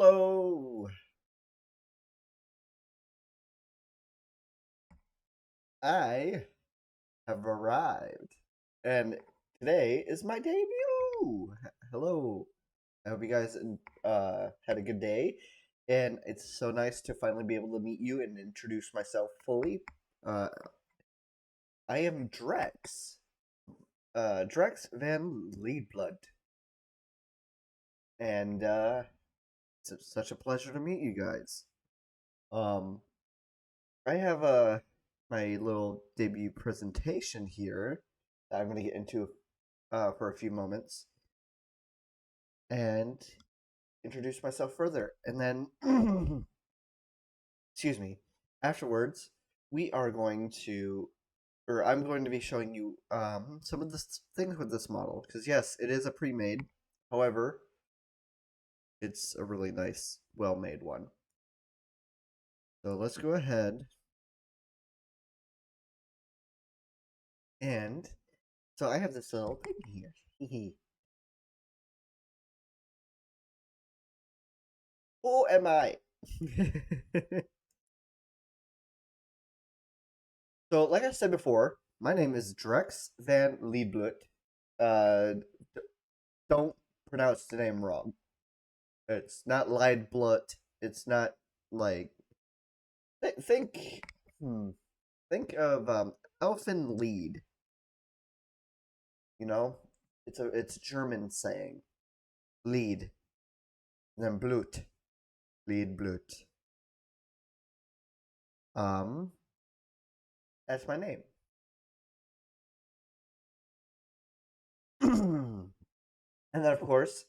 Hello. I have arrived, and today is my debut. Hello. I hope you guys had a good day, and it's so nice to finally be able to meet you and introduce myself fully. Uh, I am Drex, Drex Van Leadblood, and such a pleasure to meet you guys. Um, I have my little debut presentation here that I'm going to get into for a few moments and introduce myself further. And then, excuse me, afterwards, we are going to, or I'm going to be showing you some of the things with this model. Because, yes, it is a pre made. However, it's a really nice, well made one. So let's go ahead and. So I have this little thing here. Who am I? So, like I said before, my name is Drex Van Leedblut. Don't pronounce the name wrong. It's not Leidblut. It's not like think. Hmm, think of Elfin Lied. You know, it's German saying Lied, then Blut, Liedblut. Um, that's my name. And then of course,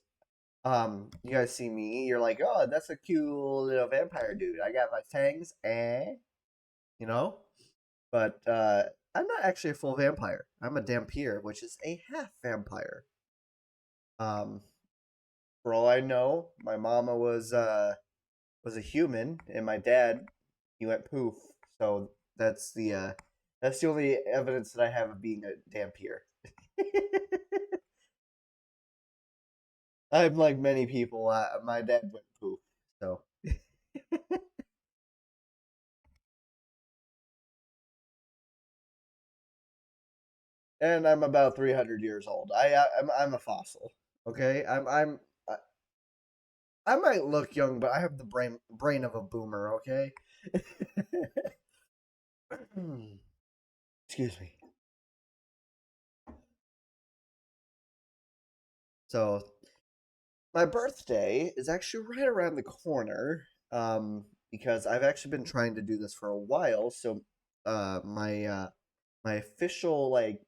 you guys see me, you're like, oh, that's a cute little vampire dude. I got my fangs, you know? But I'm not actually a full vampire. I'm a dampier, which is a half vampire. Um, for all I know, my mama was a human, and my dad, he went poof. So that's the only evidence that I have of being a dampier. I'm like many people. My dad went poof, so. And I'm about 300 years old. I'm a fossil. Okay, I might look young, but I have the brain of a boomer. Okay. Excuse me. So my birthday is actually right around the corner. Because I've actually been trying to do this for a while. So, my official like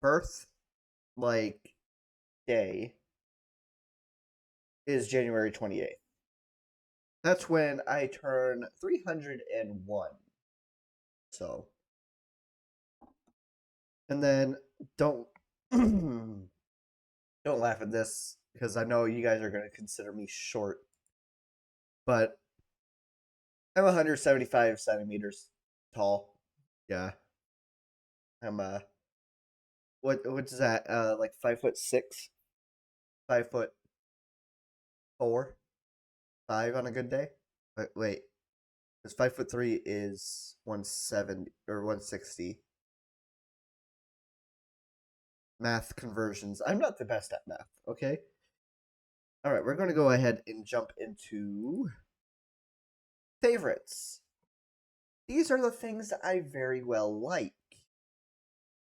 birth like day is January 28th. That's when I turn 301. So, and then don't don't laugh at this because I know you guys are going to consider me short, but I'm 175 centimeters tall. Yeah, I'm what's that? Like 5'6", 5'4", 5 on a good day. Wait, because 5'3" is 170 or 160. Math conversions. I'm not the best at math. Okay. All right, we're going to go ahead and jump into favorites. These are the things that I very well like,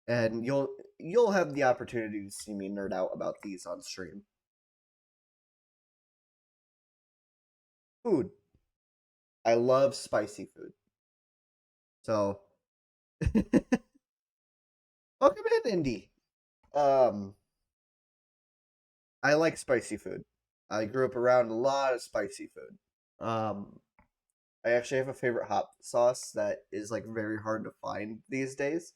and you'll have the opportunity to see me nerd out about these on stream. Food. I love spicy food. So, welcome in, Indy. Um, I like spicy food. I grew up around a lot of spicy food. Um, I actually have a favorite hot sauce that is like very hard to find these days,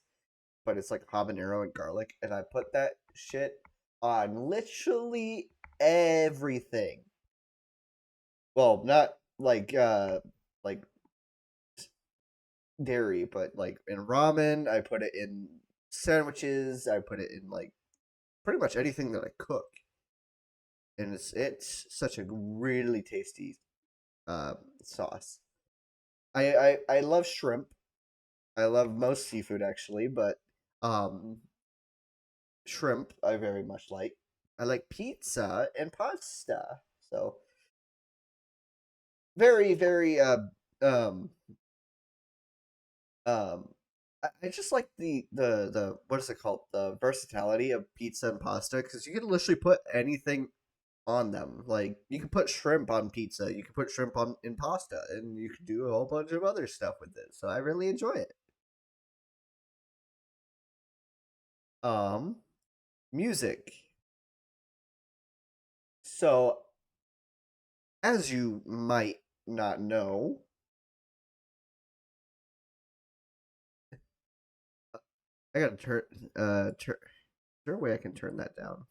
but it's like habanero and garlic, and I put that shit on literally everything. Well, not like dairy, but like in ramen, I put it in sandwiches, I put it in like pretty much anything that I cook. and it's such a really tasty sauce. I love shrimp. I love most seafood actually, but um, shrimp I very much like. I like pizza and pasta. So very very um um I just like the what is it called, the versatility of pizza and pasta, because you can literally put anything on them. Like you can put shrimp on pizza, you can put shrimp on in pasta, and you can do a whole bunch of other stuff with it. So I really enjoy it. Um, music. So as you might not know, I gotta turn. Is there a way I can turn that down?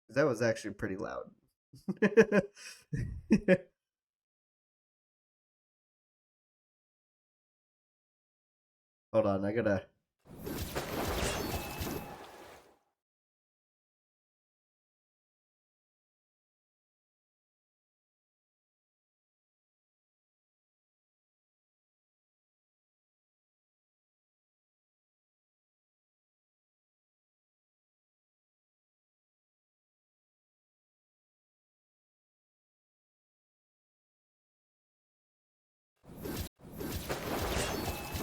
That was actually pretty loud. Hold on, I gotta.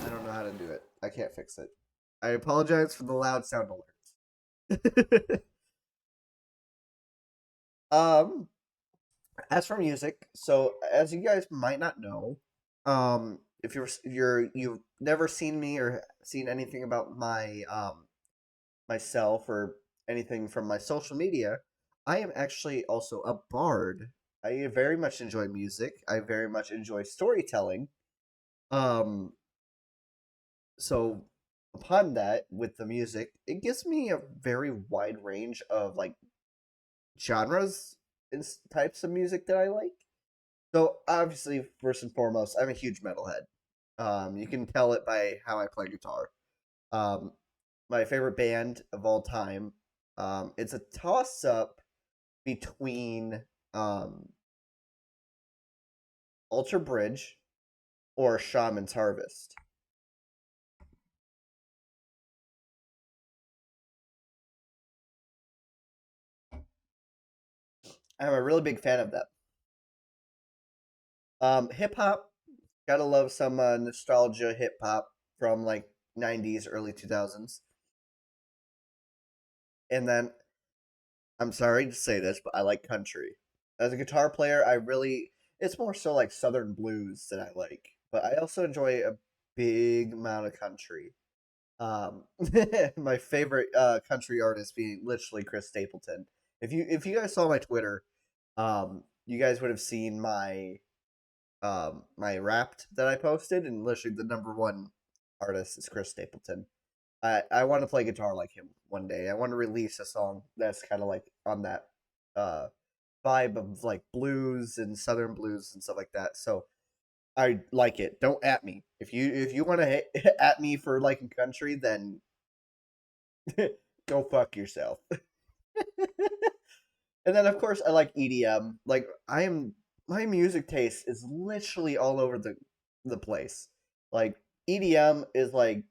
I don't know how to do it. I can't fix it. I apologize for the loud sound alerts. um, as for music, so as you guys might not know, if you've never seen me or seen anything about my myself or anything from my social media, I am actually also a bard. I very much enjoy music. I very much enjoy storytelling. Um, so upon that, with the music, it gives me a very wide range of like genres and types of music that I like. So obviously, first and foremost, I'm a huge metalhead. You can tell it by how I play guitar. Um, my favorite band of all time. It's a toss up between um, Alter Bridge or Shaman's Harvest. I'm a really big fan of them. Hip hop, gotta love some nostalgia hip hop from like '90s, early 2000s. And then I'm sorry to say this, but I like country. As a guitar player, I really it's more so like southern blues that I like, but I also enjoy a big amount of country. Um, my favorite country artist being literally Chris Stapleton. If you guys saw my Twitter, you guys would have seen my Wrapped that I posted, and literally the number one artist is Chris Stapleton. I want to play guitar like him one day. I want to release a song that's kind of like on that uh vibe of like blues and southern blues and stuff like that. So I like it. Don't at me. If you want to at me for liking country, then go fuck yourself. And then of course I like EDM. Like I am my music taste is literally all over the place. Like EDM is like,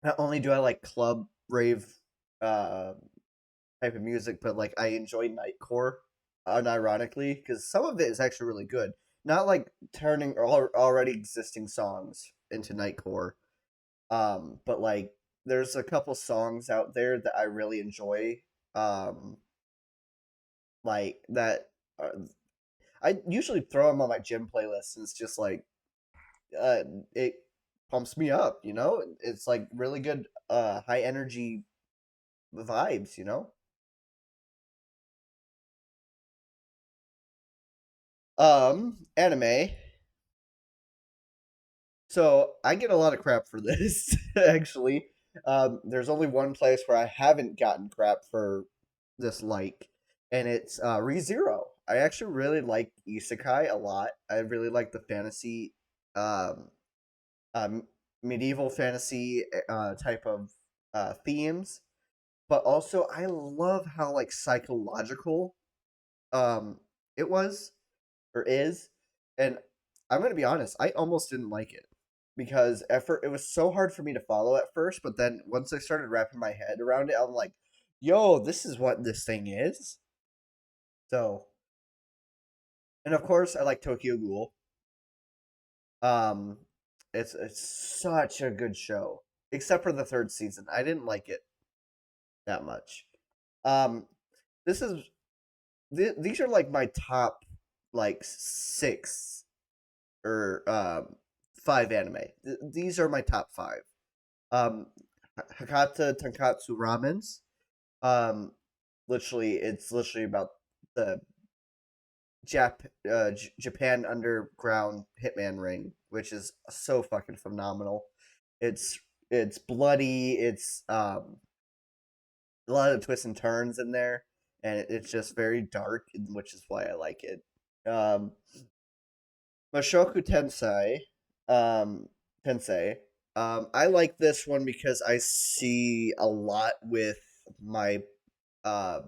not only do I like club rave uh type of music, but like I enjoy nightcore unironically, because some of it is actually really good. Not like turning already existing songs into nightcore, but like there's a couple songs out there that I really enjoy, um, like that. I usually throw them on my gym playlist, and it's just like uh, it pumps me up. It's like really good, high energy vibes. Anime. So I get a lot of crap for this, actually. There's only one place where I haven't gotten crap for this like, and it's ReZero. I actually really like Isekai a lot. I really like the fantasy um um, medieval fantasy type of themes, but also I love how like psychological um it was or is, and I'm gonna be honest, I almost didn't like it because at first it was so hard for me to follow at first, but then once I started wrapping my head around it, I'm like, "Yo, this is what this thing is." So, and of course, I like Tokyo Ghoul. Um, it's such a good show, except for the third season. I didn't like it that much. Um, this is these are like my top like six or five anime. These are my top five. Um, Hakata Tonkatsu Ramens. Um, it's literally about the Japan underground hitman ring, which is so fucking phenomenal. It's it's bloody. It's a lot of twists and turns in there, and it's just very dark, which is why I like it. Um, Mashoku um, Tensei. I like this one because I see a lot with my uh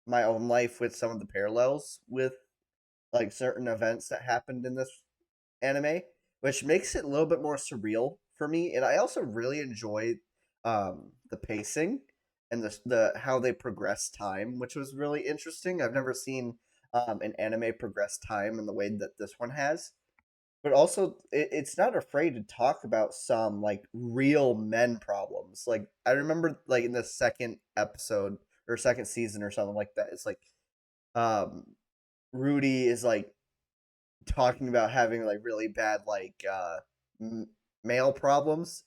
my own life with some of the parallels with like certain events that happened in this anime, which makes it a little bit more surreal for me. And I also really enjoy the pacing and the how they progress time, which was really interesting. I've never seen an anime progress time in the way that this one has. But also, it's not afraid to talk about some like real men problems. Like I remember, like in the second episode or second season or something like that. It's like um, Rudy is like talking about having like really bad like m- male problems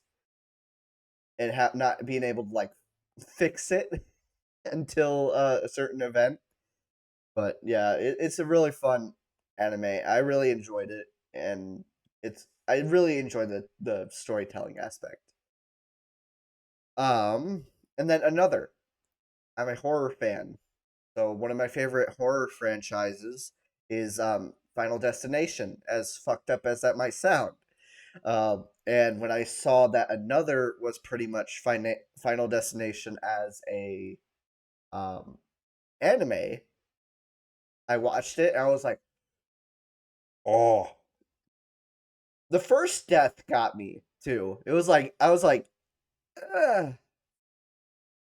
and not being able to like fix it until a certain event. But yeah, it's a really fun anime. I really enjoyed it, and I really enjoy the storytelling aspect. Um, and then another, I'm a horror fan, so one of my favorite horror franchises is Final Destination. As fucked up as that might sound, and when I saw that another was pretty much Final Destination as a um, anime, I watched it and I was like, oh, the first death got me too. It was like I was like, uh,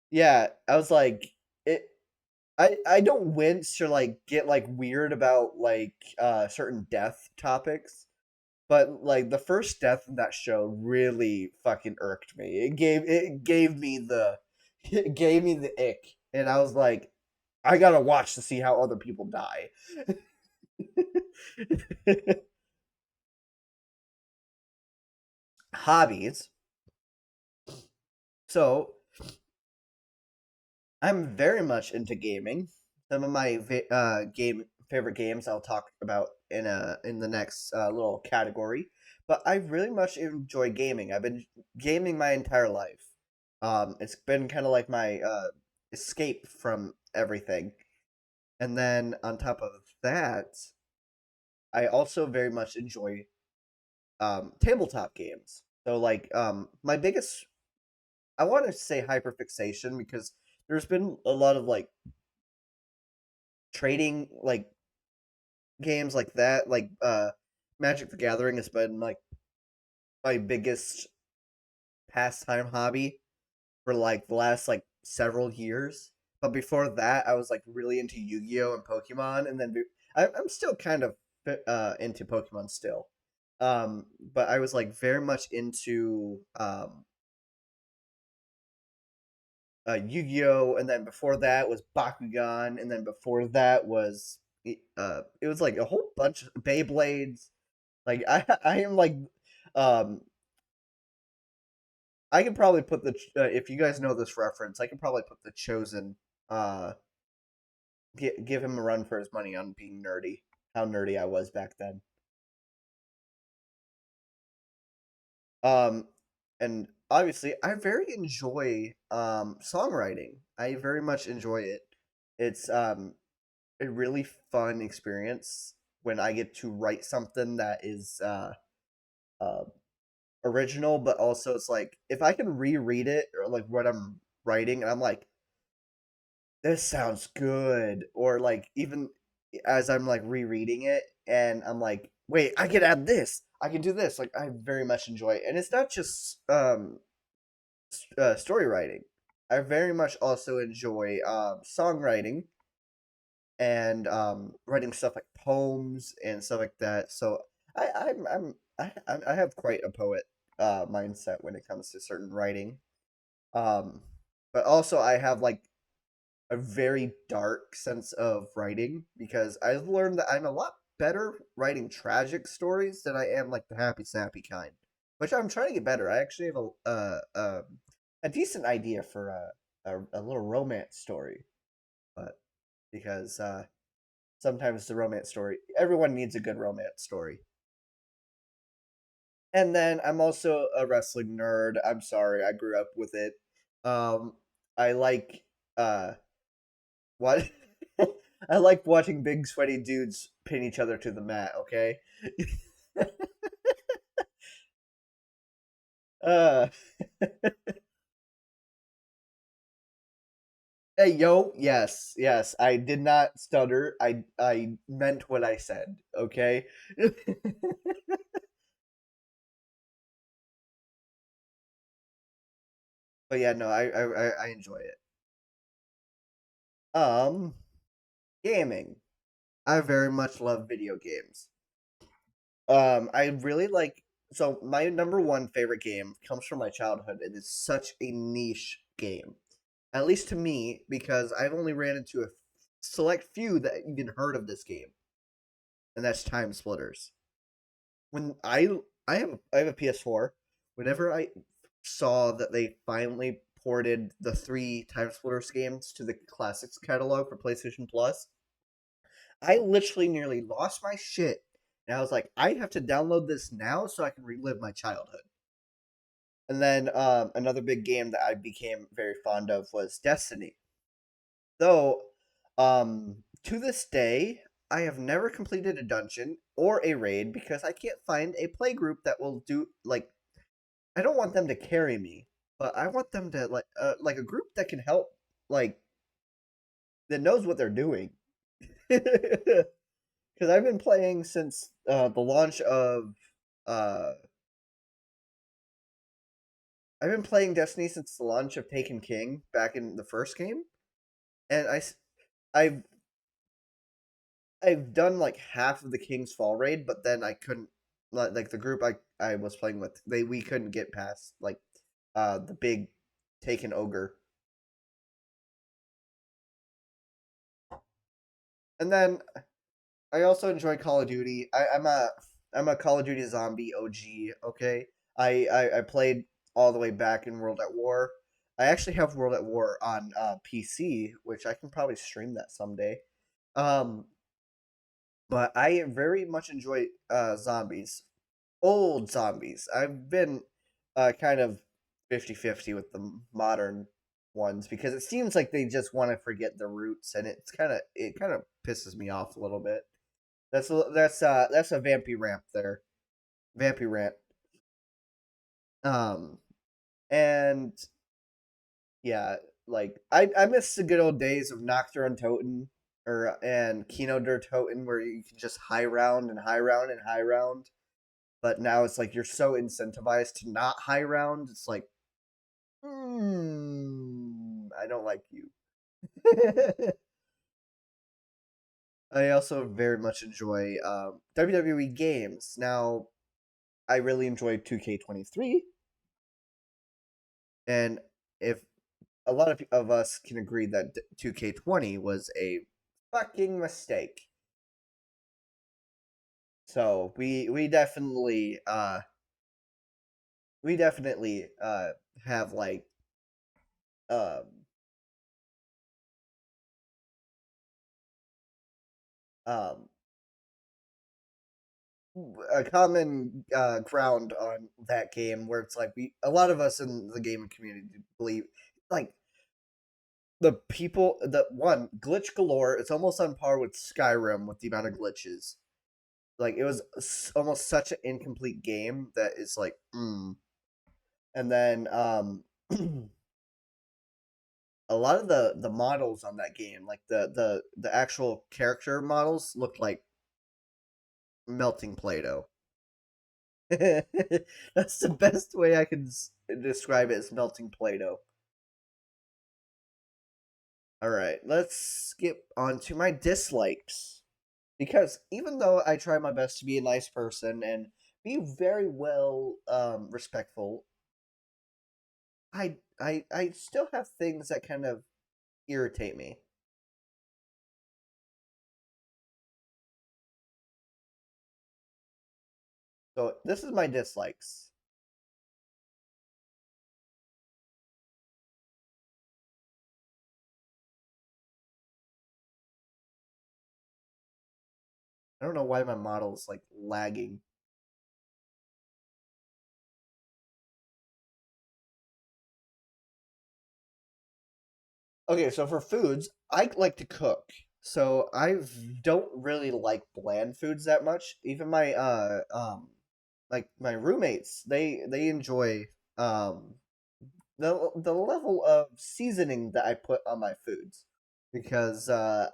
yeah, I was like, it. I don't wince or like get like weird about like certain death topics, but like the first death in that show really fucking irked me. It gave me the it gave me the ick, and I was like, I gotta watch to see how other people die. Hobbies. So I'm very much into gaming. Some of my game favorite games I'll talk about in the next little category. But I really much enjoy gaming. I've been gaming my entire life. It's been kind of like my escape from everything. And then on top of that, I also very much enjoy tabletop games. So like my biggest I want to say hyperfixation because there's been a lot of like trading like games like that. Like Magic the Gathering has been like my biggest pastime hobby for like the last like several years. But before that, I was like really into Yu-Gi-Oh and Pokemon, and then I'm still kind of into Pokemon still. But I was like very much into Yu-Gi-Oh, and then before that was Bakugan, and then before that was it was like a whole bunch of Beyblades. Like I am like um I can probably put the if you guys know this reference, I can probably put the Chosen give him a run for his money on being nerdy. How nerdy I was back then. Um and obviously I very enjoy songwriting. I very much enjoy it. It's a really fun experience when I get to write something that is original, but also it's like if I can reread it or like what I'm writing and I'm like, this sounds good, or like even as I'm like rereading it and I'm like, wait, I can add this, I can do this. Like I very much enjoy it, and it's not just story writing. I very much also enjoy songwriting and writing stuff like poems and stuff like that. So I have quite a poet mindset when it comes to certain writing. Um, but also I have like a very dark sense of writing because I've learned that I'm a lot better writing tragic stories than I am like the happy sappy kind, which I'm trying to get better. I actually have a decent idea for a little romance story, but because sometimes the romance story, everyone needs a good romance story. And then I'm also a wrestling nerd. I'm sorry, I grew up with it. I like what I like watching big sweaty dudes pin each other to the mat. Okay. uh, hey yo, yes, yes. I did not stutter. I meant what I said. Okay. But yeah, no, I enjoy it. Um, gaming. I very much love video games. I really like. So my number one favorite game comes from my childhood. It is such a niche game, at least to me, because I've only ran into a select few that even heard of this game, and that's Time Splitters. When I have a PS4. Whenever I saw that they finally ported the three Time Splitters games to the classics catalog for PlayStation Plus, I literally nearly lost my shit. And I was like, I have to download this now so I can relive my childhood. And then another big game that I became very fond of was Destiny. Though, to this day, I have never completed a dungeon or a raid because I can't find a play group that will do like. I don't want them to carry me, but I want them to like a group that can help, like that knows what they're doing. Because I've been playing since the launch of uh I've been playing Destiny since the launch of Taken King back in the first game, and I've I've done like half of the King's Fall raid, but then I couldn't like the group I was playing with, we couldn't get past like the big Taken ogre. And then I also enjoy Call of Duty. I'm a Call of Duty zombie OG. Okay, I played all the way back in World at War. I actually have World at War on PC, which I can probably stream that someday. Um, but I very much enjoy zombies, old zombies. I've been kind of 50-50 with the modern ones because it seems like they just want to forget their roots, and it kind of pisses me off a little bit. That's a vampy ramp there. Vampy rant. Um and yeah, like I miss the good old days of Nocturne Toten or and Kino der Toten where you can just high round and high round and high round. But now it's like you're so incentivized to not high round. It's like, I don't like you. I also very much enjoy WWE games. Now, I really enjoy 2K23, and if a lot of us can agree that 2K20 was a fucking mistake. So we definitely have like um um a common ground on that game where it's like we a lot of us in the gaming community believe like the people the one glitch galore. It's almost on par with Skyrim with the amount of glitches. like it was almost such an incomplete game that it's like, and then a lot of the models on that game, like the actual character models, looked like melting Play-Doh. That's the best way I can describe it as melting Play-Doh. All right, let's get on to my dislikes. Because even though I try my best to be a nice person and be very well respectful, I still have things that kind of irritate me. So this is my dislikes. I don't know why my model's like lagging. Okay, so for foods, I like to cook. So I don't really like bland foods that much. Even my like my roommates, they enjoy um the level of seasoning that I put on my foods because like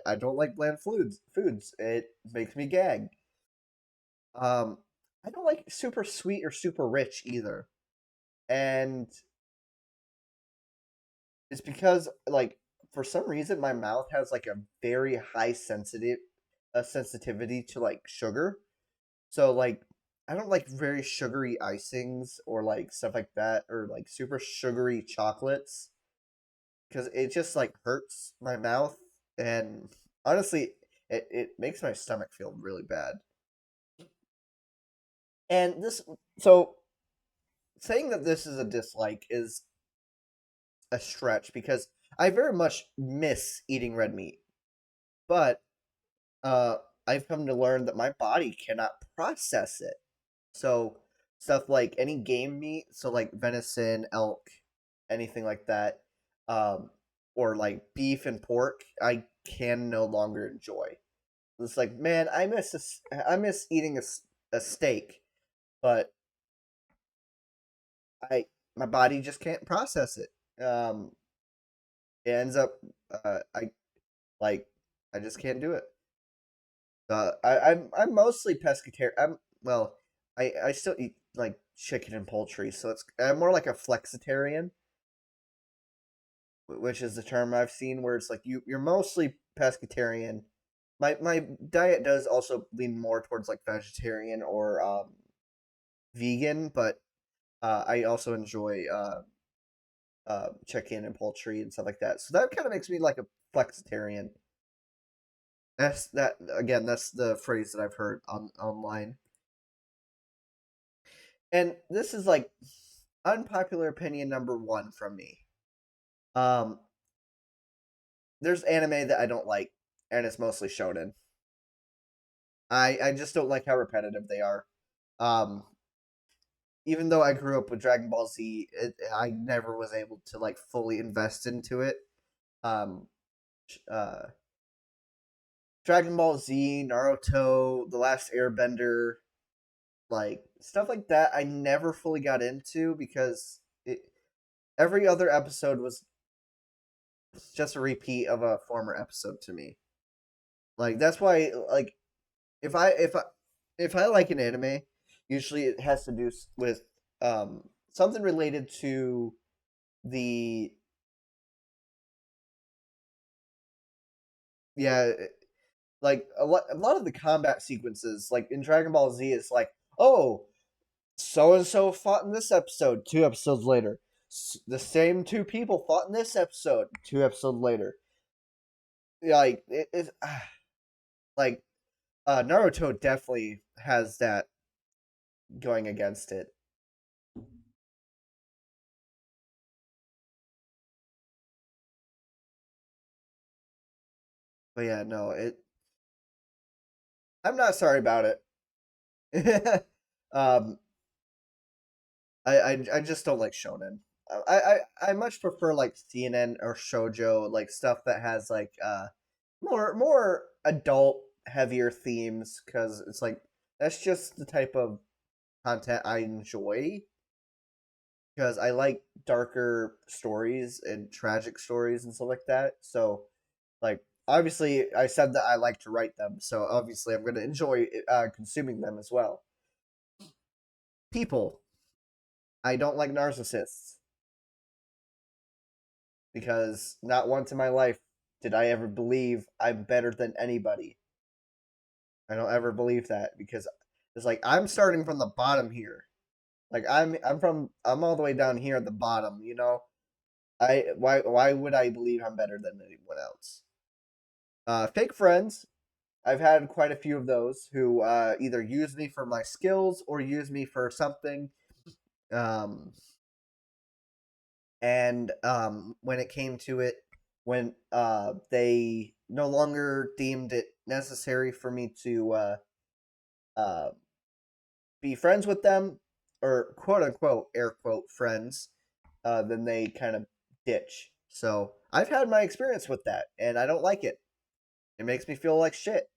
I don't like bland foods. It makes me gag. Um I don't like super sweet or super rich either. And it's because like for some reason my mouth has like a very high sensitive a sensitivity to like sugar. So like I don't like very sugary icings or like stuff like that or like super sugary chocolates because it just like hurts my mouth and honestly it makes my stomach feel really bad. And this so saying that this is a dislike is a stretch because I very much miss eating red meat. But uh, I've come to learn that my body cannot process it. So stuff like any game meat, so like venison, elk, anything like that, um, or like beef and pork, I can no longer enjoy. It's like, man, I miss eating a steak, but I my body just can't process it. It ends up, I like, I just can't do it. I'm mostly pescatarian. I'm well, I still eat like chicken and poultry, so I'm more like a flexitarian, which is the term I've seen where it's like you're mostly pescatarian. My diet does also lean more towards like vegetarian or vegan, but I also enjoy chicken and poultry and stuff like that. So that kind of makes me like a flexitarian. That's that again. That's the phrase that I've heard on online. And this is like unpopular opinion number one from me. Um, there's anime that I don't like, and it's mostly shonen. I just don't like how repetitive they are. Um, even though I grew up with Dragon Ball Z, I never was able to like fully invest into it. Um, uh, Dragon Ball Z, Naruto, The Last Airbender, like stuff like that, I never fully got into because every other episode was just a repeat of a former episode to me. Like that's why like if I if I if I like an anime, usually it has to do with something related to the yeah like a lot of the combat sequences like in Dragon Ball Z it's like oh so and so fought in this episode 2 episodes later the same two people fought in this episode 2 episodes later like it's like Naruto definitely has that going against it. But yeah, no, I'm not sorry about it. um, I just don't like shonen. I much prefer like CNN or shojo, like stuff that has like more adult heavier themes because it's like that's just the type of content I enjoy because I like darker stories and tragic stories and stuff like that. So, like, obviously, I said that I like to write them, so obviously, I'm going to enjoy consuming them as well. People, I don't like narcissists because not once in my life did I ever believe I'm better than anybody. I don't ever believe that because it's like I'm starting from the bottom here. Like I'm all the way down here at the bottom, you know? I why would I believe I'm better than anyone else? Fake friends. I've had quite a few of those who either use me for my skills or use me for something. Um, and when it came to it, when they no longer deemed it necessary for me to uh, be friends with them, or quote unquote air quote friends, then they kind of ditch. So I've had my experience with that, and I don't like it. It makes me feel like shit.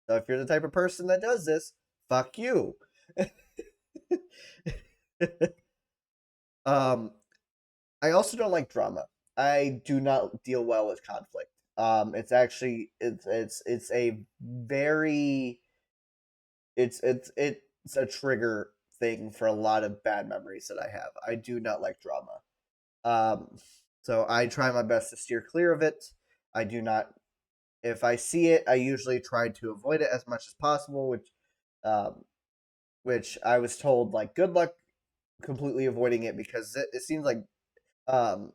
So if you're the type of person that does this, fuck you. um, I also don't like drama. I do not deal well with conflict. It's actually it's a very it's a trigger thing for a lot of bad memories that I have. I do not like drama. Um, so I try my best to steer clear of it. I do not. If I see it, I usually try to avoid it as much as possible, um, which I was told like good luck completely avoiding it because it seems like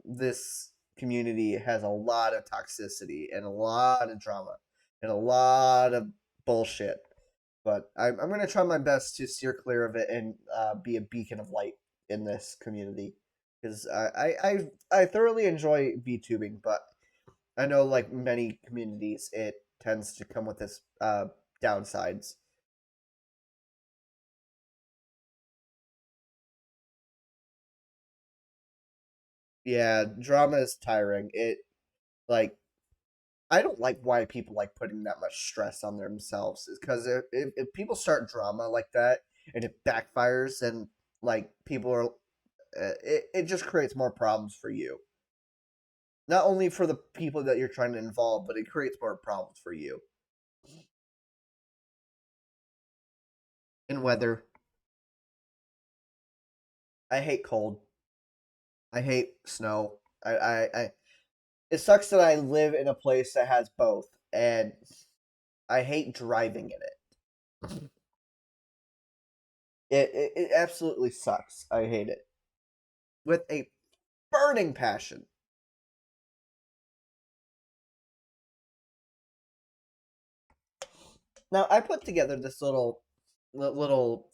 this community has a lot of toxicity and a lot of drama and a lot of bullshit. But I'm going to try my best to steer clear of it and be a beacon of light in this community because I thoroughly enjoy VTubing, but I know like many communities, it tends to come with its downsides. Yeah, drama is tiring. It like I don't like why people like putting that much stress on themselves. Is because if people start drama like that and it backfires, and like people are, it just creates more problems for you. Not only for the people that you're trying to involve, but it creates more problems for you. And weather, I hate cold. I hate snow. It sucks that I live in a place that has both, and I hate driving in it. It absolutely sucks. I hate it with a burning passion. Now I put together this little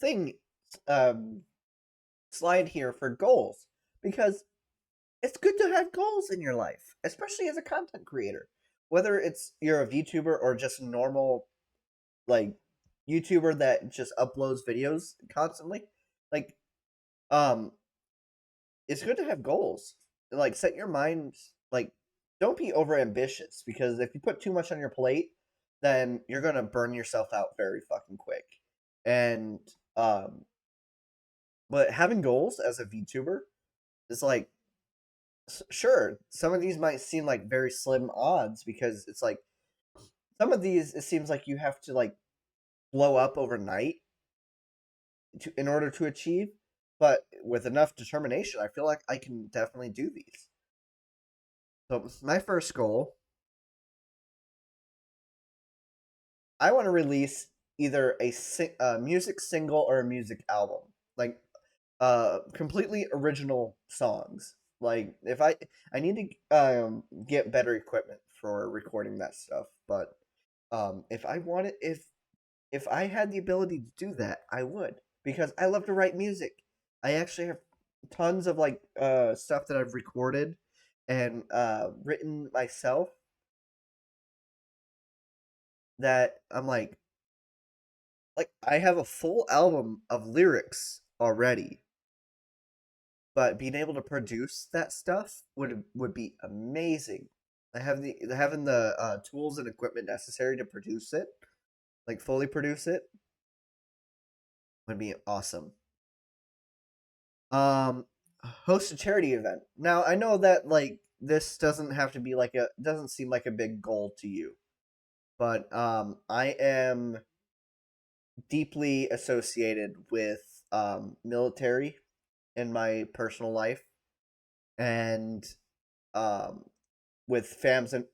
thing um, slide here for goals because it's good to have goals in your life, especially as a content creator. Whether it's you're a VTuber or just a normal like YouTuber that just uploads videos constantly, like um it's good to have goals. Like set your mind like don't be over ambitious because if you put too much on your plate, then you're gonna burn yourself out very fucking quick. And um but having goals as a VTuber is like sure, some of these might seem like very slim odds because it's like some of these it seems like you have to like blow up overnight in order to achieve, but with enough determination, I feel like I can definitely do these. So my first goal, I want to release either a music single or a music album, like completely original songs. Like if I need to get better equipment for recording that stuff, but if I wanted if I had the ability to do that, I would because I love to write music. I actually have tons of like stuff that I've recorded and written myself that I'm like I have a full album of lyrics already, but being able to produce that stuff would be amazing. I have the having the tools and equipment necessary to produce it. like fully produce it, would be awesome. Um, Host a charity event. Now I know that like this doesn't have to be like a doesn't seem like a big goal to you, but I am deeply associated with military in my personal life, and um with fams and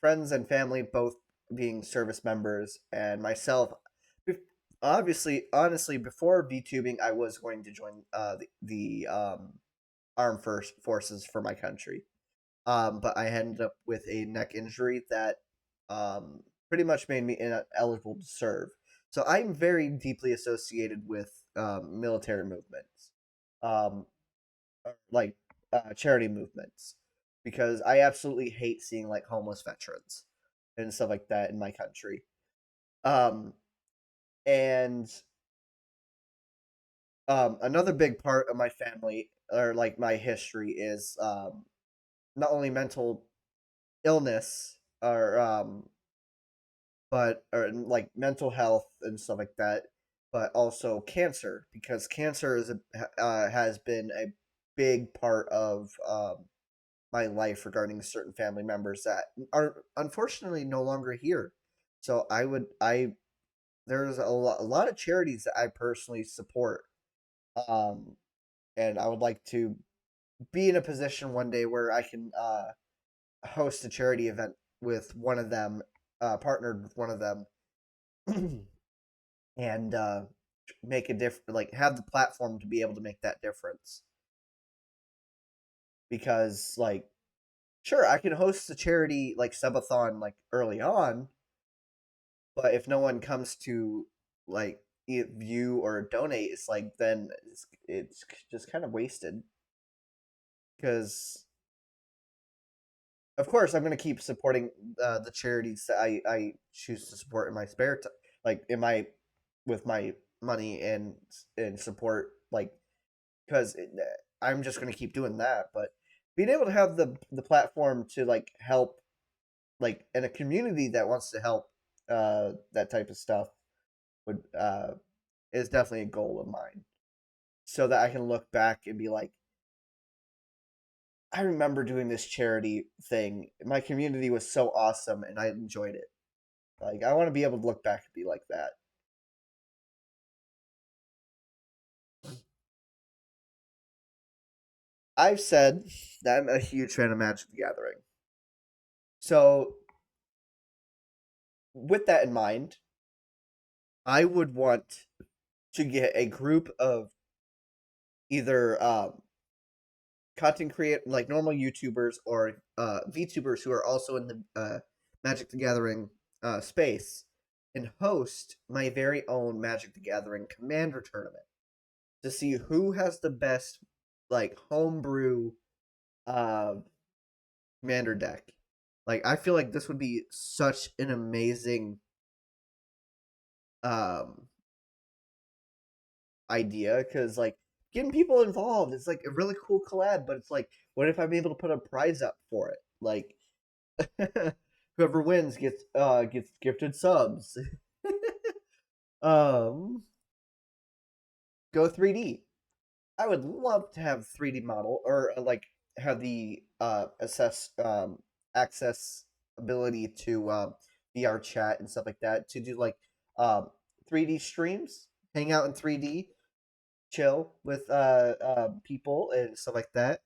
friends and family both being service members, and myself. Obviously, honestly, before VTubing, I was going to join the armed first forces for my country. But I ended up with a neck injury that pretty much made me ineligible to serve. So I'm very deeply associated with military movements, um, like charity movements, because I absolutely hate seeing like homeless veterans and stuff like that in my country. Um, and Another big part of my family or like my history is not only mental illness or but or like mental health and stuff like that, but also cancer, because cancer has been a big part of my life regarding certain family members that are unfortunately no longer here. So I there's a lot of charities that I personally support, um, and I would like to be in a position one day where I can host a charity event with one of them, partnered with one of them, and make a difference, like have the platform to be able to make that difference. Because like, sure, I can host a charity like subathon like early on, but if no one comes to like view or donate, it's like then it's just kind of wasted. Because of course I'm going to keep supporting the charities that I choose to support in my spare time, like in my with my money and support, like because I'm just going to keep doing that. But being able to have the platform to like help, like in a community that wants to help that type of stuff would is definitely a goal of mine, so that I can look back and be like, I remember doing this charity thing. My community was so awesome and I enjoyed it. Like I want to be able to look back and be like that. I've said that I'm a huge fan of Magic the Gathering. So with that in mind, I would want to get a group of either content create like normal YouTubers or VTubers who are also in the Magic the Gathering space, and host my very own Magic the Gathering Commander tournament to see who has the best like homebrew uh, Commander deck. Like I feel like this would be such an amazing um, idea, because like getting people involved is like a really cool collab. But it's like, what if I'm able to put a prize up for it? Like whoever wins gets gifted subs. um, Go 3D. I would love to have 3D model, or like have the access ability to VR chat and stuff like that, to do like 3D streams, hang out in 3D, chill with people and stuff like that.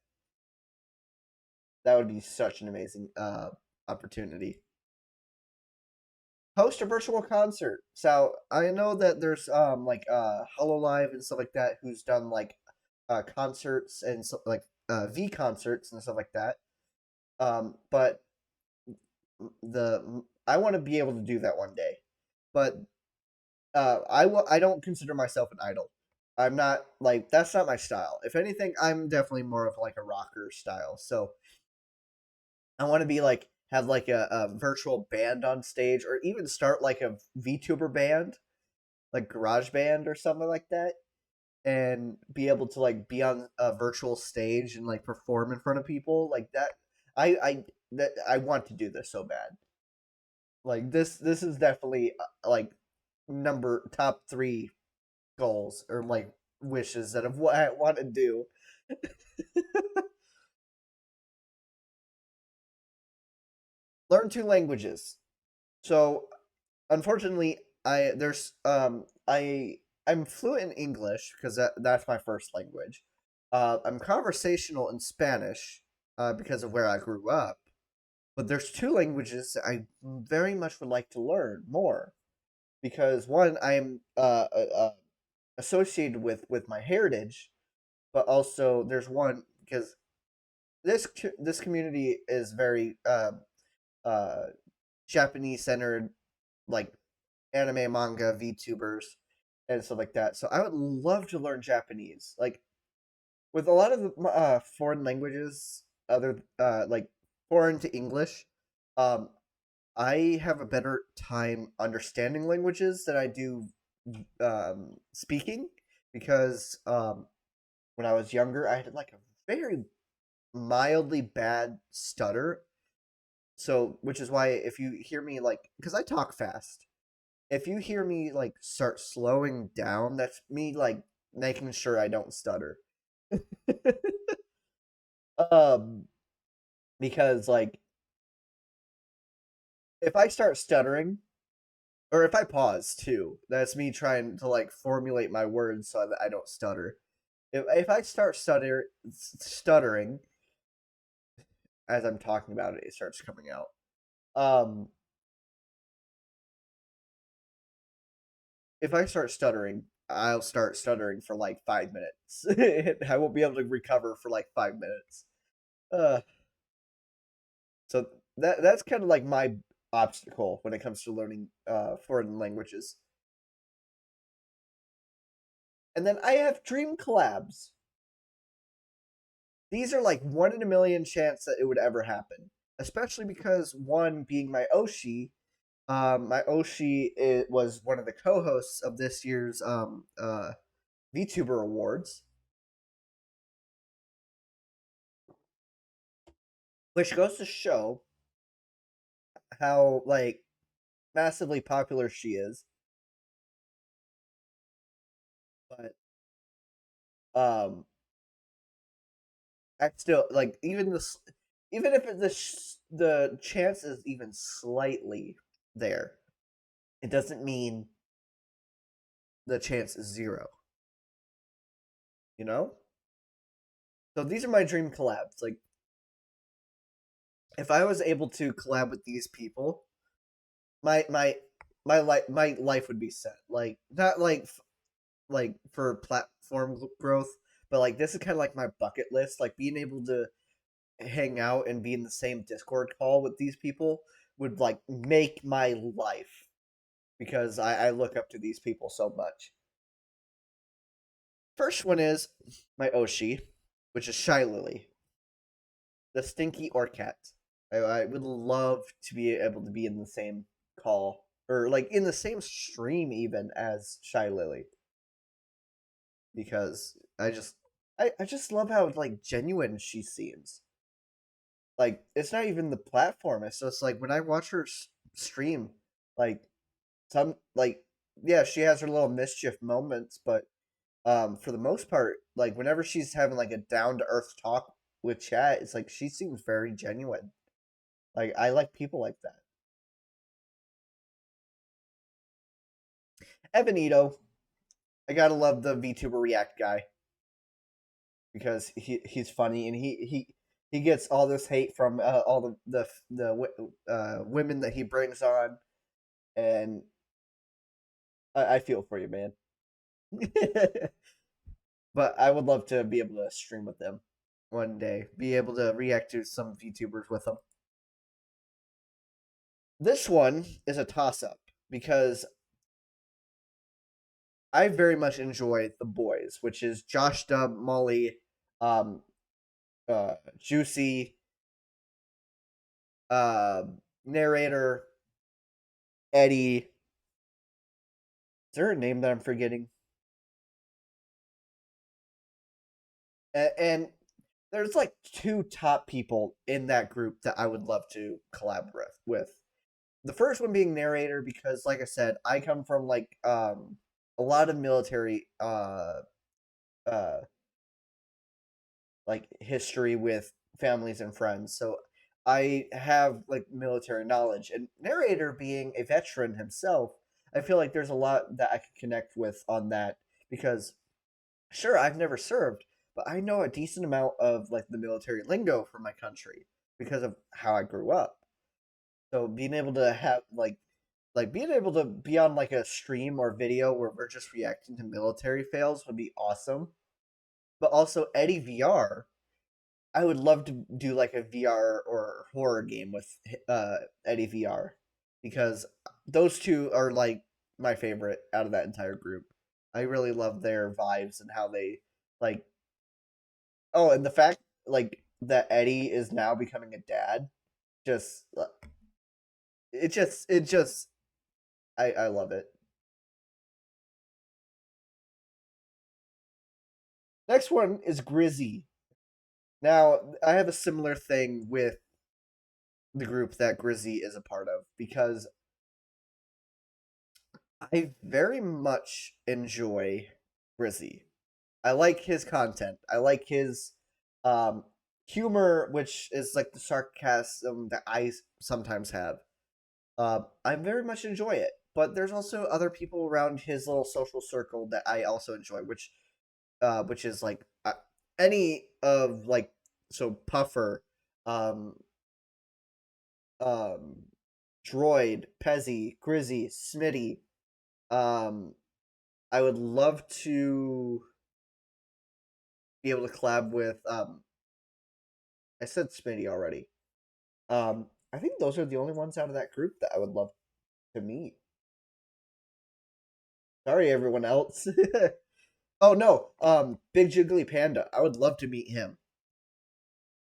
That would be such an amazing opportunity. Host a virtual concert. So I know that there's like Hololive and stuff like that, who's done like concerts and so, like V concerts and stuff like that. But the I want to be able to do that one day. But I don't consider myself an idol. I'm not like, that's not my style. If anything, I'm definitely more of like a rocker style. So I want to be like have like a virtual band on stage, or even start like a VTuber band, like Garage Band or something like that, and be able to like be on a virtual stage and like perform in front of people like that. I that I want to do this so bad. Like this is definitely like number top three goals or like wishes that of what I want to do. Learn two languages. So unfortunately, I'm fluent in English because that's my first language. I'm conversational in Spanish because of where I grew up. But there's two languages that I very much would like to learn more because one I am associated with my heritage, but also there's one because this community is very uh, Japanese centered, like anime, manga, VTubers, and stuff like that. So I would love to learn Japanese. Like with a lot of the foreign languages, other like foreign to English, um, I have a better time understanding languages than I do speaking because when I was younger, I had like a very mildly bad stutter. So, which is why if you hear me like, because I talk fast, if you hear me like start slowing down, that's me like making sure I don't stutter. um, because like if I start stuttering, or if I pause too, that's me trying to like formulate my words so that I don't stutter. If I start stuttering as I'm talking about it, it starts coming out. Um, if I start stuttering, I'll start stuttering for like 5 minutes. I won't be able to recover for like 5 minutes. Uh, so that's kind of like my obstacle when it comes to learning foreign languages. And then I have dream collabs. These are like 1 in a million chance that it would ever happen. Especially because one being my Oshi was one of the co-hosts of this year's VTuber Awards, which goes to show how like massively popular she is. But um, I still like even if the chance is even slightly there, it doesn't mean the chance is zero. You know. So these are my dream collabs. Like if I was able to collab with these people, my my my life would be set. Like not like for platform growth, but like this is kind of like my bucket list. Like being able to hang out and be in the same Discord call with these people would like make my life because I look up to these people so much. First one is my Oshi, which is Shy Lily, the Stinky Orcat. I would love to be able to be in the same call or like in the same stream even as Shy Lily because I just love how like genuine she seems. Like it's not even the platform. It's just like when I watch her stream, like some like yeah, she has her little mischief moments, but for the most part, like whenever she's having like a down to earth talk with chat, it's like she seems very genuine. Like I like people like that. Evanito, I gotta love the VTuber React guy because he's funny and he gets all this hate from all the women that he brings on, and I feel for you, man. But I would love to be able to stream with them one day, be able to react to some VTubers with them. This one is a toss up because I very much enjoy the boys, which is Josh Dub, Molly, um, Juicy, uh, narrator, Eddie. Is there a name that I'm forgetting? And there's like two top people in that group that I would love to collaborate with. the first one being narrator because, like I said, I come from like a lot of military uh like history with families and friends. So I have like military knowledge, and narrator being a veteran himself, I feel like there's a lot that I could connect with on that because sure, I've never served, but I know a decent amount of like the military lingo for my country because of how I grew up. So being able to have like being able to be on like a stream or video where we're just reacting to military fails would be awesome. But also Eddie VR, I would love to do like a VR or horror game with Eddie VR because those two are like my favorite out of that entire group. I really love their vibes and how they like. Oh, and the fact like that Eddie is now becoming a dad, just it just I love it. Next one is Grizzy. Now I have a similar thing with the group that Grizzy is a part of because I very much enjoy Grizzy. I like his content. I like his um, humor, which is like the sarcasm that I sometimes have. I very much enjoy it. But there's also other people around his little social circle that I also enjoy, which is like any of like so Puffer, um, um, Droid, Pezzy, Grizzy, Smitty. Um, I would love to be able to collab with. I said Smitty already. I think those are the only ones out of that group that I would love to meet. Sorry, everyone else. Oh no, Big Jiggly Panda. I would love to meet him.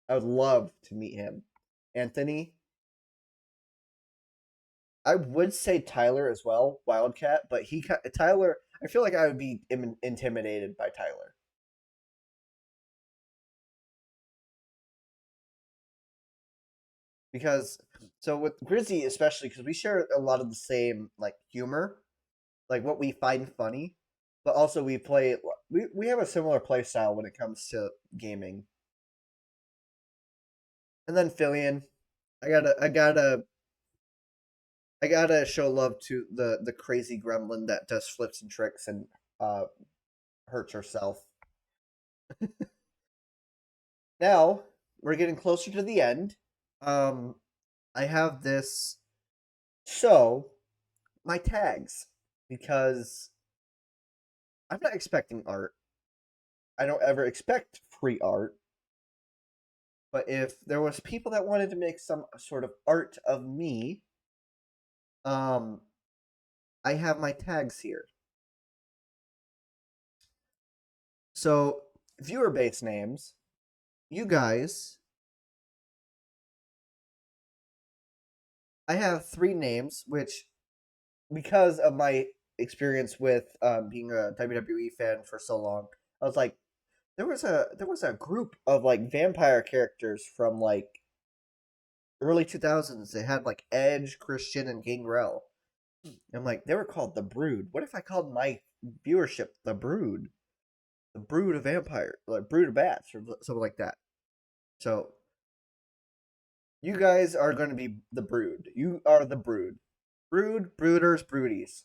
I would love to meet him. Anthony. I would say Tyler as well, Wildcat, but Tyler. I feel like I would be intimidated by Tyler because so with Grizzy especially because we share a lot of the same like humor, like what we find funny, but also we have a similar play style when it comes to gaming. And then Fillion, I gotta I gotta I gotta show love to the crazy gremlin that does flips and tricks and uh hurts herself. Now we're getting closer to the end. Um, I have this so my tags because I'm not expecting art. I don't ever expect free art. But if there was people that wanted to make some sort of art of me, um, I have my tags here. So viewer base names, you guys, I have three names, which because of my experience with being a WWE fan for so long, I was like, there was a group of like vampire characters from like early 2000s. They had like Edge, Christian, and Gangrel. I'm like, they were called the Brood. What if I called my viewership the Brood? The Brood of Vampire, like Brood of Bats, or something like that. So you guys are going to be the Brood. You are the Brood. Brood, Brooders, Broodies.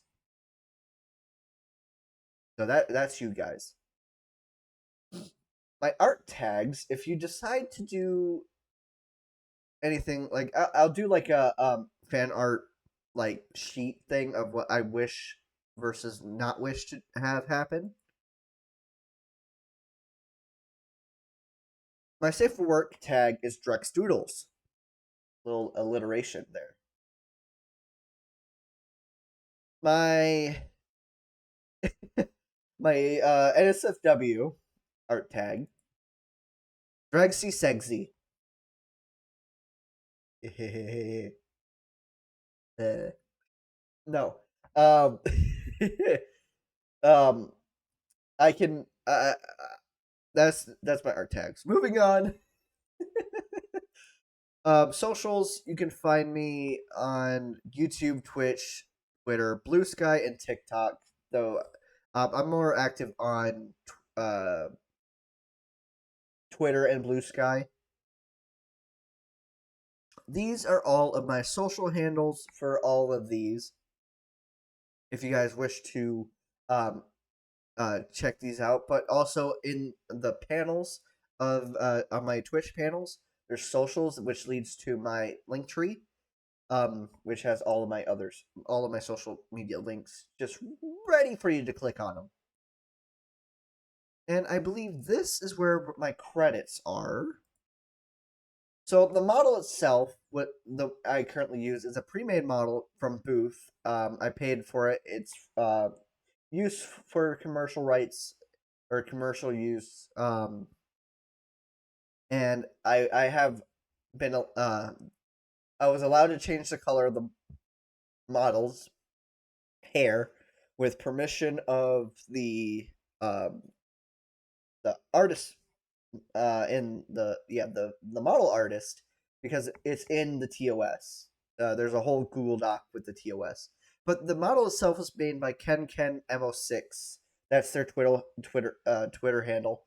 So that's you guys. My art tags. If you decide to do anything, like I'll do like a fan art like sheet thing of what I wish versus not wish to have happen. My safe for work tag is Drexx Doodles. Little alliteration there. My my NSFW art tag, Drexy Segsy. No. Um um I can that's my art tags. Moving on. Socials, you can find me on YouTube, Twitch, Twitter, Blue Sky, and TikTok. Though I'm more active on uh, Twitter and Blue Sky. These are all of my social handles for all of these. If you guys wish to um, check these out, but also in the panels of on my Twitch panels, there's socials, which leads to my link tree, which has all of my social media links, just ready for you to click on them. And I believe this is where my credits are. So the model itself, what the I currently use, is a pre-made model from Booth. I paid for it. It's use for commercial rights or commercial use. And I have been I was allowed to change the color of the model's hair with permission of um the artist in the model artist, because it's in the TOS. There's a whole Google Doc with the TOS. But the model itself was made by Ken Mo6. That's their Twitter handle,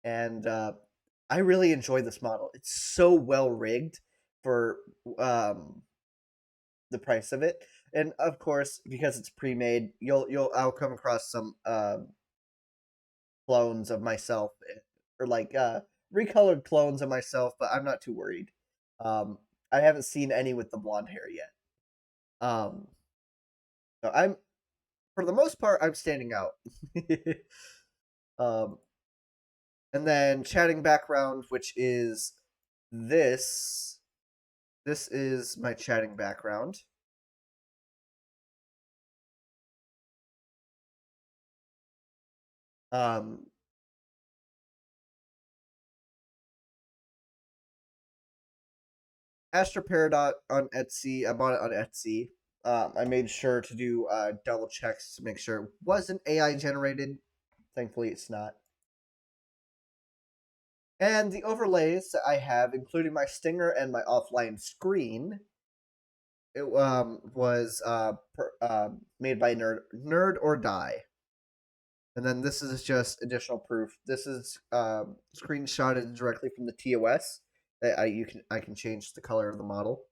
and I really enjoy this model. It's so well rigged for the price of it, and of course, because it's pre-made, I'll come across some clones of myself, or like recolored clones of myself, but I'm not too worried. Um, I haven't seen any with the blonde hair yet. Um, so I'm for the most part I'm standing out. um, and then chatting background, which is this. This is my chatting background. Um, Astro Peridot on Etsy. I bought it on Etsy. I made sure to do double checks to make sure it wasn't AI generated. Thankfully, it's not. And the overlays that I have, including my stinger and my offline screen, it was made by Nerd or Die. And then this is just additional proof. This is screenshotted directly from the TOS. I can change the color of the model.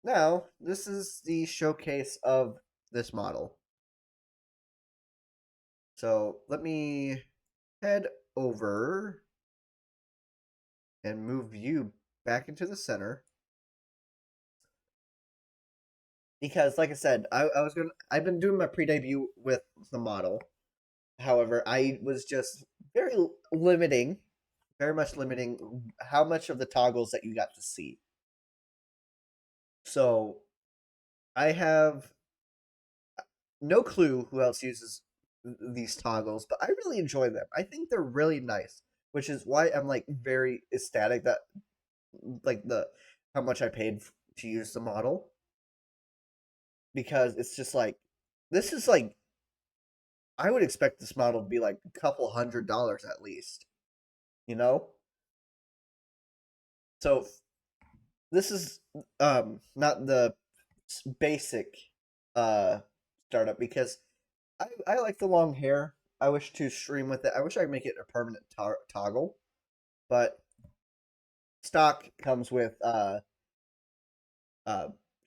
Now, this is the showcase of this model. So let me head over and move you back into the center. Because, like I said, I've been doing my pre-debut with the model. However, I was just very limiting, very much limiting how much of the toggles that you got to see. So I have no clue who else uses these toggles, but I really enjoy them. I think they're really nice, which is why I'm like very ecstatic that like the how much I paid to use the model, because it's just like this is like I would expect this model to be like a couple $100 at least, you know? So this is not the basic uh startup, because I like the long hair. I wish to stream with it. I wish I could make it a permanent toggle, but stock comes with uh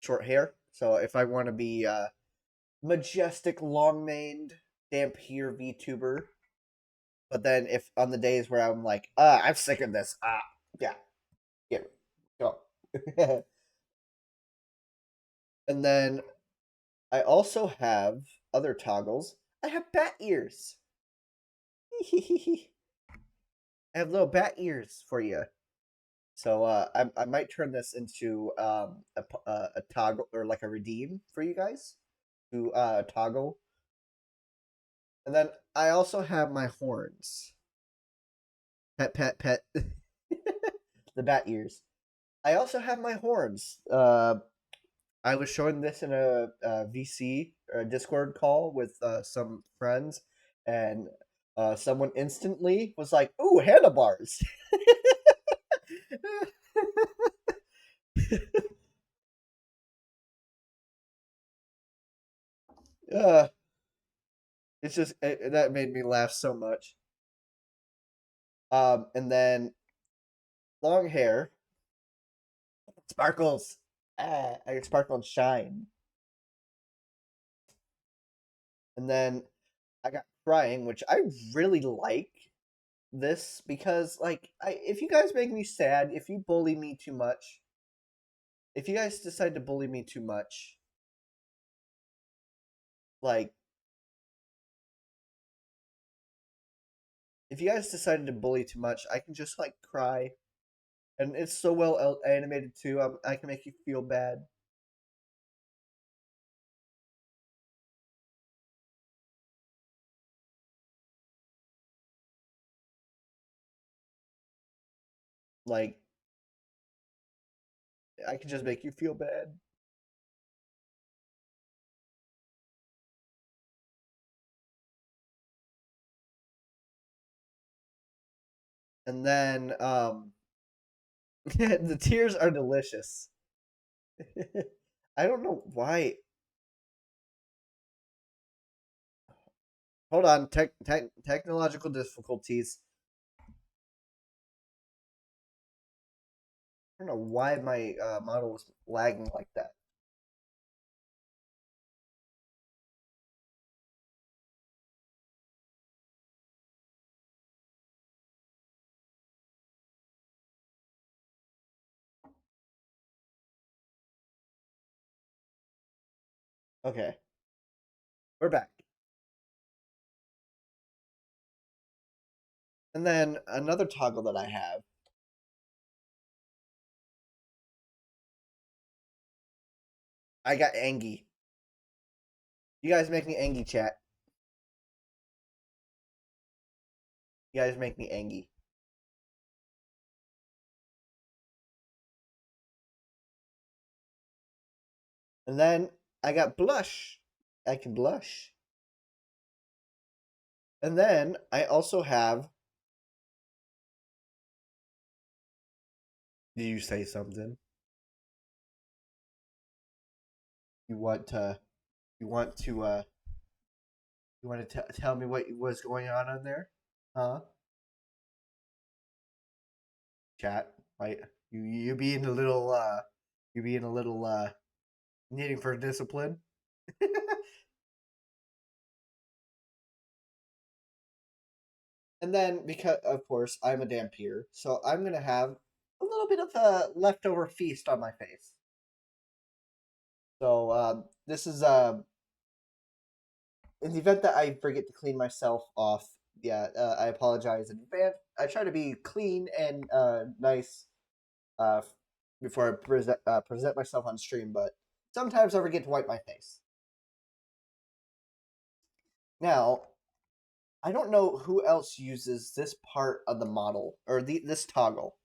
short hair. So if I want to be majestic long maned Dampier VTuber, but then if on the days where I'm like, I'm sick of this, yeah, yeah, go. And then I also have other toggles. I have bat ears. I have little bat ears for you. So I might turn this into a toggle, or like a redeem for you guys to toggle. And then I also have my horns. Pet, pet, pet. The bat ears. I also have my horns. I was showing this in a VC or a Discord call with some friends, and Someone instantly was like, "Ooh, handlebars." uh, that made me laugh so much. And then long hair, sparkles. I got sparkle and shine. And then I got crying, which I really like this because, like, if you guys make me sad, if you bully me too much, if you guys decide to bully me too much, like, if you guys decided to bully too much, I can just like cry, and it's so well animated too. I can make you feel bad. Like, I can just make you feel bad. And then the tears are delicious. I don't know why. Hold on, technological difficulties. I don't know why my model was lagging like that. Okay, we're back. And then another toggle that I have, I got Angie. You guys make me Angie, chat. You guys make me Angie. And then I got blush. I can blush. And then I also have. Did you say something? You want to? You want to? You want to tell me what was going on there? Huh? Chat. Like you being a little. You being a little. Needing for discipline. And then because of course I'm a dampier, so I'm gonna have a little bit of a leftover feast on my face. So this is in the event that I forget to clean myself off. Yeah, I apologize in advance. I try to be clean and nice uh, before I present myself on stream, but sometimes I forget to wipe my face. Now, I don't know who else uses this part of the model or this toggle,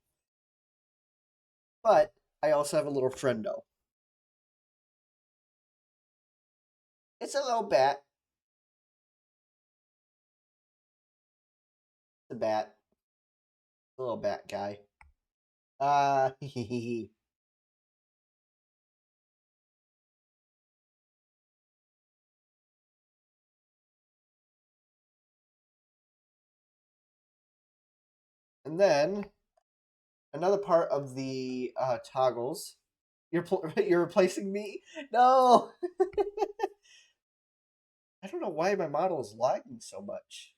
but I also have a little friendo. It's a little bat. It's a bat. It's a little bat guy. And then another part of the toggles. You're replacing me? No, I don't know why my model is lagging so much.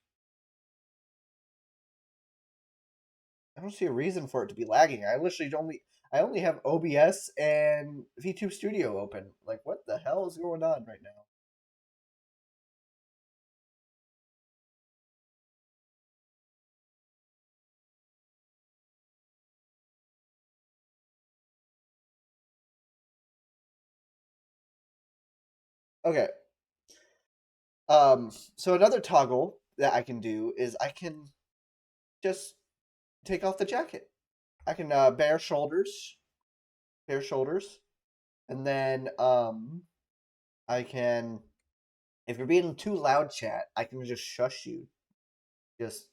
I don't see a reason for it to be lagging. I only have OBS and VTube Studio open. Like, what the hell is going on right now? Okay. So another toggle that I can do is I can just take off the jacket. I can bare shoulders, and then I can. If you're being too loud, chat, I can just shush you. Just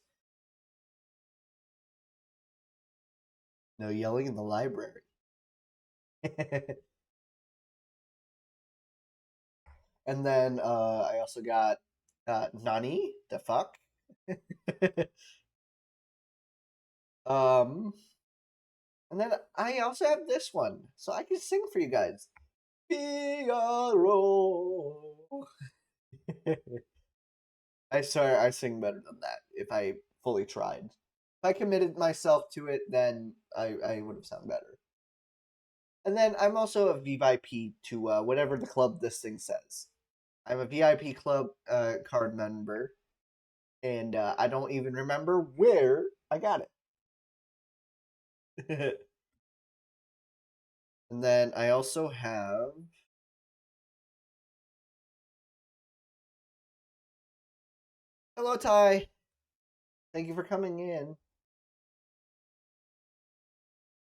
no yelling in the library. And then I also got Nani, the fuck. um, and then I also have this one, so I can sing for you guys. Figaro. I swear I sing better than that if I fully tried. If I committed myself to it, then I would have sounded better. And then I'm also a VIP to whatever the club this thing says. I'm a VIP club card member, and I don't even remember where I got it. And then I also have. Hello, Ty. Thank you for coming in.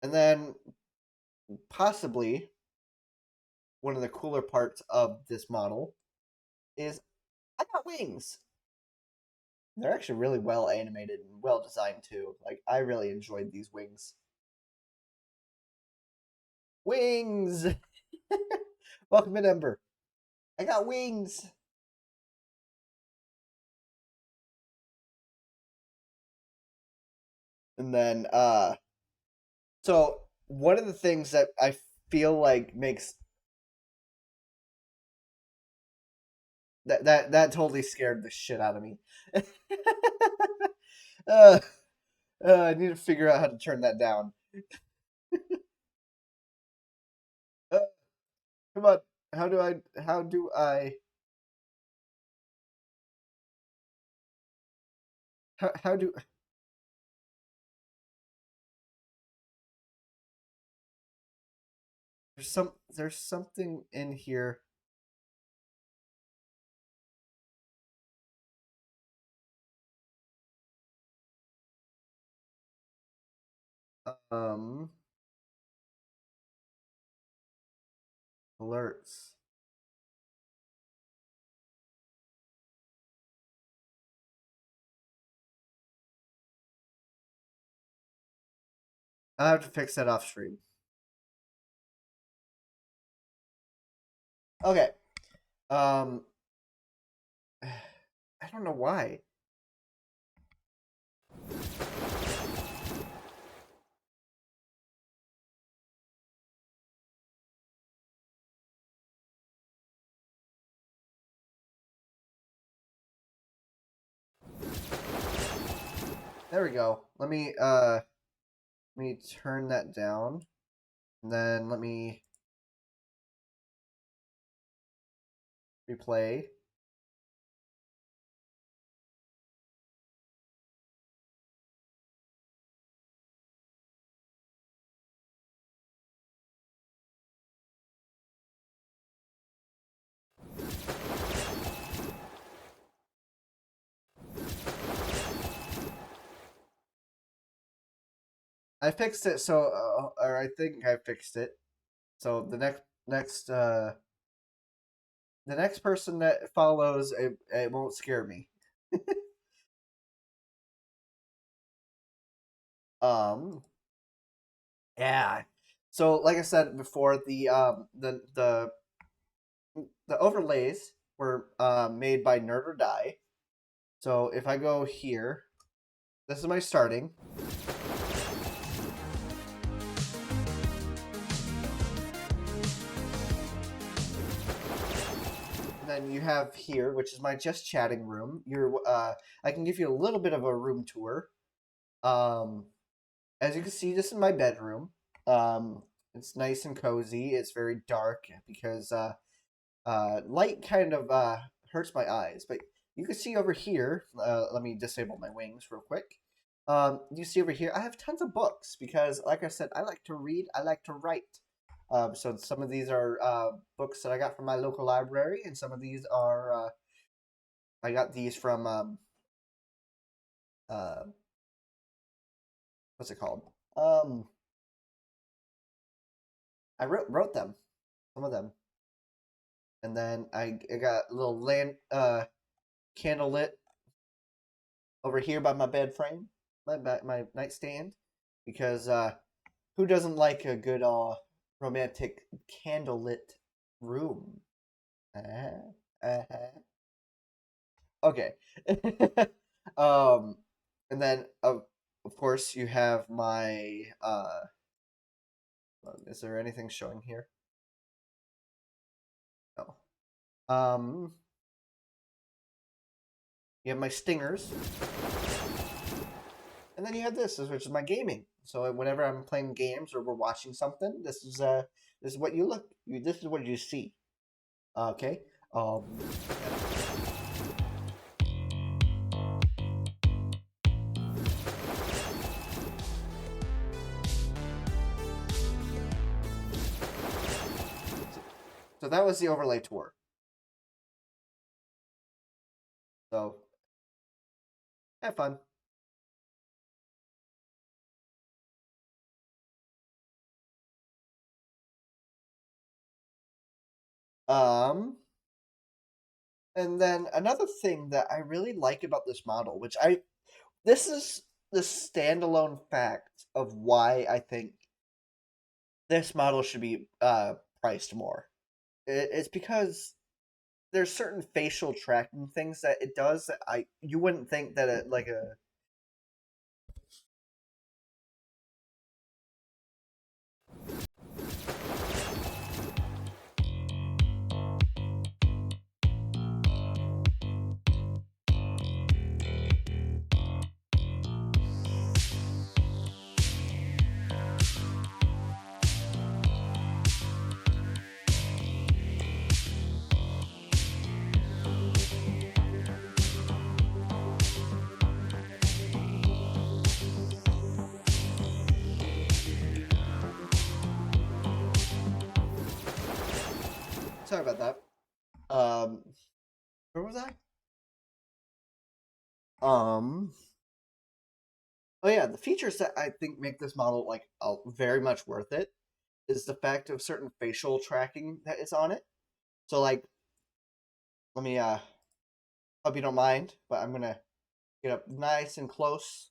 And then possibly one of the cooler parts of this model is I got wings. They're actually really well animated and well designed too. Like I really enjoyed these wings. Wings. Welcome in, Ember. I got wings. And then so one of the things that I feel like makes that totally scared the shit out of me. uh, I need to figure out how to turn that down. Uh, come on. How do I how do there's something in here. Um Alerts. I have to fix that off stream. Okay. Um I don't know why. There we go. Let me turn that down. And then let me replay. I fixed it so or I think I fixed it. So the next person that follows it won't scare me. Um yeah. So like I said before, the overlays were made by Nerd or Die. So if I go here, this is my starting. And then you have here, which is my just chatting room. I can give you a little bit of a room tour. Um, as you can see, this is my bedroom. It's nice and cozy. It's very dark because light kind of hurts my eyes. But you can see over here. Let me disable my wings real quick. You see over here, I have tons of books because, like I said, I like to read. I like to write. So some of these are books that I got from my local library, and some of these are I got these from uh, what's it called? Um, I wrote them, some of them, and then I got a little land candlelit. over here by my bed frame, my nightstand, because who doesn't like a good romantic candlelit room? Uh-huh. Okay. um, and then of course you have my is there anything showing here? No. You have my stingers, and then you have which is my gaming. So whenever I'm playing games or we're watching something, this is what you look. This is what you see. Okay. Um. So that was the overlay tour. So have fun. Um. And then another thing that I really like about this model, this is the standalone fact of why I think this model should be priced more. It's because there's certain facial tracking things that it does that I you wouldn't think that it like a sorry about that. Where was I? Um, oh yeah, the features that I think make this model like very much worth it is the fact of certain facial tracking that is on it. So like, let me hope you don't mind, but I'm gonna get up nice and close.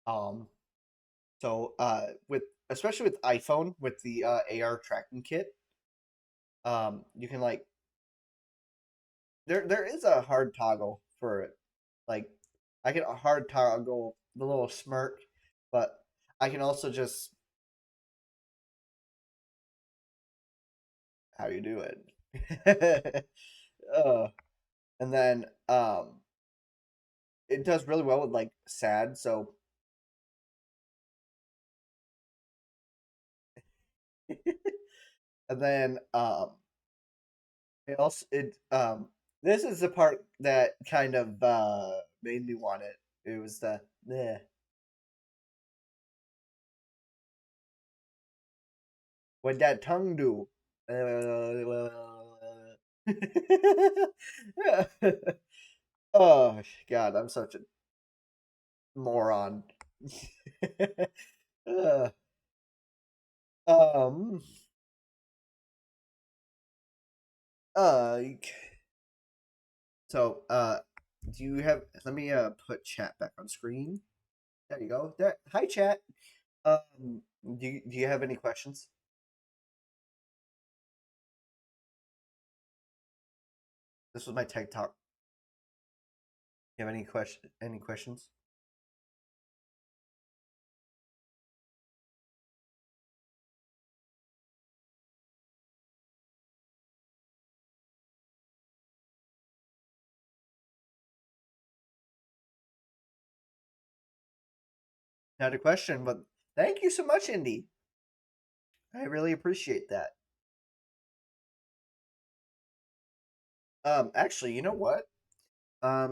Um, with especially with iPhone with the AR tracking kit, you can like there is a hard toggle for it. Like I can hard toggle the little smirk, but I can also just how you do it. uh, and then it does really well with like sad. So and then it this is the part that kind of made me want it. It was the yeah. What that tongue do? Oh God, I'm such a moron. Uh, um. Uh. So. Do you have? Let me put chat back on screen. There you go. There. Hi, chat. Do you have any questions? This was my TED talk. You have any question? Any questions? Not a question, but thank you so much, Indy. I really appreciate that. Actually, you know what?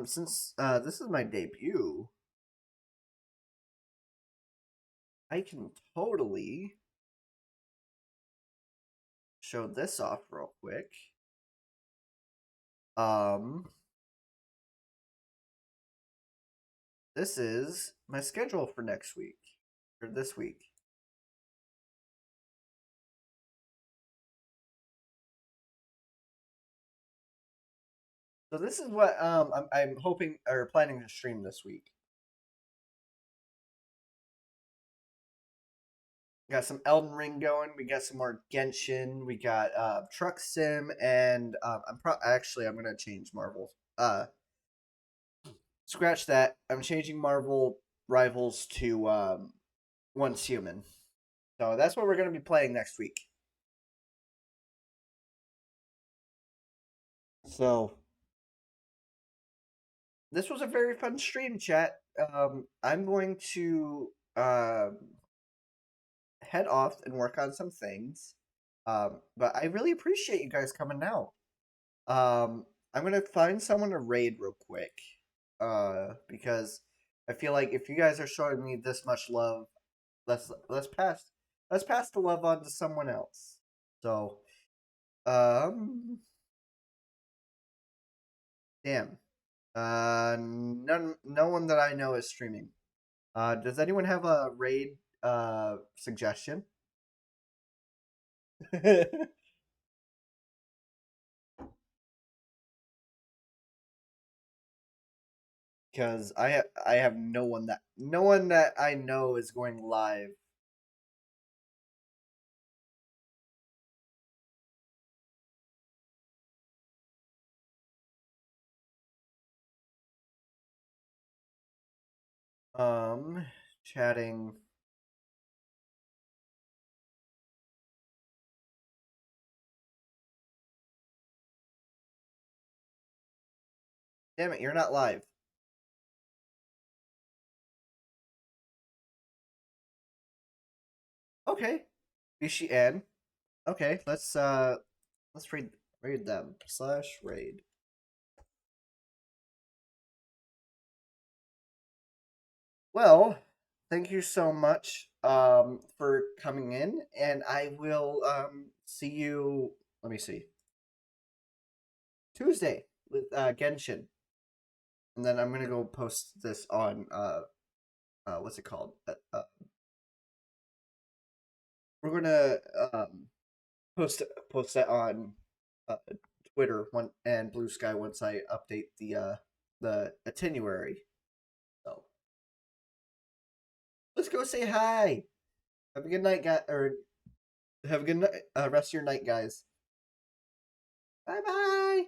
Since this is my debut, I can totally show this off real quick. Um, this is my schedule for next week or this week. So this is what I'm hoping or planning to stream this week. We got some Elden Ring going. We got some more Genshin. We got Truck Sim, and actually I'm gonna change Marvel. Scratch that. I'm changing Marvel Rivals to Once Human. So that's what we're gonna be playing next week. So this was a very fun stream, chat. I'm going to head off and work on some things. But I really appreciate you guys coming out. I'm gonna find someone to raid real quick. Because I feel like if you guys are showing me this much love, let's pass the love on to someone else. So, um, damn. No one that I know is streaming. Does anyone have a raid suggestion? Because I have no one that I know is going live. Um, chatting. Damn it, you're not live. Okay, Bishi N. Okay, let's raid them slash raid. Well, thank you so much for coming in, and I will see you. Let me see, Tuesday with Genshin, and then I'm gonna go post this on what's it called? We're gonna post post that on uh, Twitter one and Blue Sky once I update the itinerary. So let's go say hi. Have a good night, guys. Or have a good night, rest of your night, guys. Bye bye.